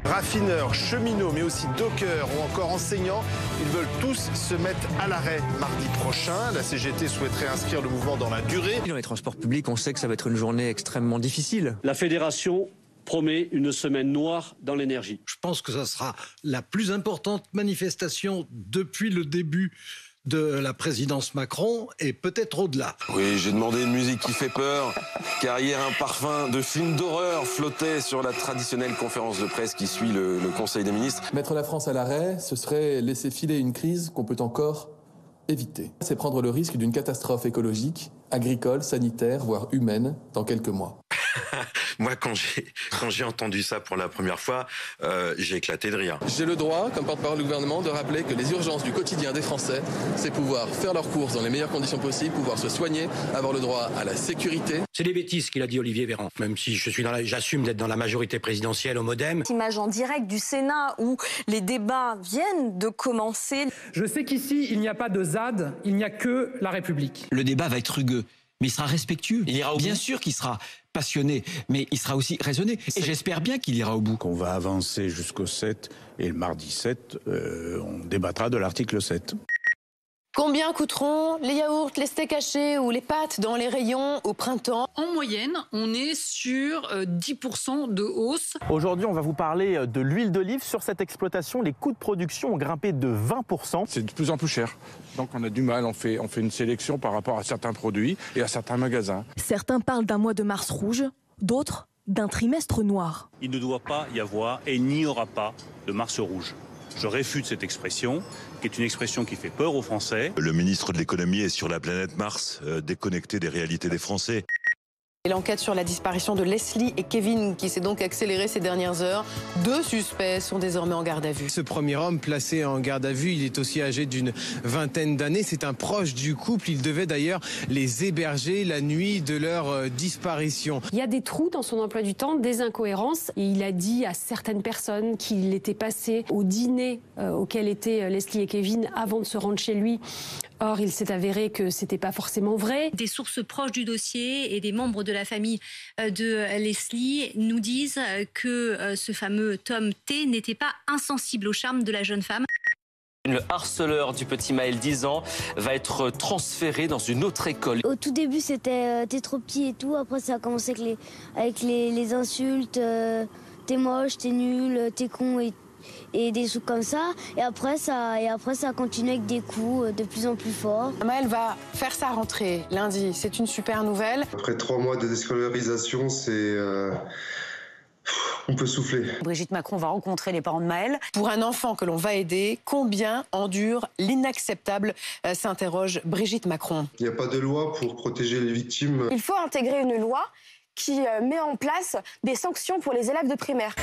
Raffineurs, cheminots, mais aussi dockers ou encore enseignants, ils veulent tous se mettre à l'arrêt mardi prochain. La CGT souhaiterait inscrire le mouvement dans la durée. Dans les transports publics, on sait que ça va être une journée extrêmement difficile. La fédération promet une semaine noire dans l'énergie. Je pense que ça sera la plus importante manifestation depuis le début de la présidence Macron et peut-être au-delà. Oui, j'ai demandé une musique qui fait peur, car hier un parfum de film d'horreur flottait sur la traditionnelle conférence de presse qui suit le Conseil des ministres. Mettre la France à l'arrêt, ce serait laisser filer une crise qu'on peut encore éviter. C'est prendre le risque d'une catastrophe écologique, agricole, sanitaire, voire humaine, dans quelques mois. Moi, quand j'ai entendu ça pour la première fois, j'ai éclaté de rire. J'ai le droit, comme porte-parole du gouvernement, de rappeler que les urgences du quotidien des Français, c'est pouvoir faire leurs courses dans les meilleures conditions possibles, pouvoir se soigner, avoir le droit à la sécurité. C'est des bêtises qu'il a dit Olivier Véran, même si j'assume d'être dans la majorité présidentielle au MoDem. Image en direct du Sénat où les débats viennent de commencer. Je sais qu'ici, il n'y a pas de ZAD, il n'y a que la République. Le débat va être rugueux, mais il sera respectueux. Il ira au bout. Bien sûr qu'il sera passionné, mais il sera aussi raisonné. Et j'espère bien qu'il ira au bout. On va avancer jusqu'au 7, et le mardi 7, on débattra de l'article 7. Combien coûteront les yaourts, les steaks hachés ou les pâtes dans les rayons au printemps? En moyenne, on est sur 10% de hausse. Aujourd'hui, on va vous parler de l'huile d'olive. Sur cette exploitation, les coûts de production ont grimpé de 20%. C'est de plus en plus cher. Donc on a du mal, on fait une sélection par rapport à certains produits et à certains magasins. Certains parlent d'un mois de mars rouge, d'autres d'un trimestre noir. Il ne doit pas y avoir et il n'y aura pas de mars rouge. Je réfute cette expression, qui est une expression qui fait peur aux Français. Le ministre de l'économie est sur la planète Mars, déconnecté des réalités des Français. Et l'enquête sur la disparition de Leslie et Kevin qui s'est donc accélérée ces dernières heures. 2 suspects sont désormais en garde à vue. Ce premier homme placé en garde à vue, il est aussi âgé d'une vingtaine d'années. C'est un proche du couple. Il devait d'ailleurs les héberger la nuit de leur disparition. Il y a des trous dans son emploi du temps, des incohérences. Et il a dit à certaines personnes qu'il était passé au dîner auquel étaient Leslie et Kevin avant de se rendre chez lui. Or, il s'est avéré que c'était pas forcément vrai. Des sources proches du dossier et des membres de la famille de Leslie nous disent que ce fameux Tom T n'était pas insensible au charme de la jeune femme. Le harceleur du petit Maël, 10 ans, va être transféré dans une autre école. Au tout début, c'était t'es trop petit et tout. Après, ça a commencé avec les insultes. T'es moche, t'es nul, t'es con et des trucs comme ça. Et après, ça a continué avec des coups de plus en plus forts. Maël va faire sa rentrée lundi. C'est une super nouvelle. Après 3 mois de déscolarisation, on peut souffler. Brigitte Macron va rencontrer les parents de Maël. Pour un enfant que l'on va aider, combien endure l'inacceptable, s'interroge Brigitte Macron. Il n'y a pas de loi pour protéger les victimes. Il faut intégrer une loi qui met en place des sanctions pour les élèves de primaire.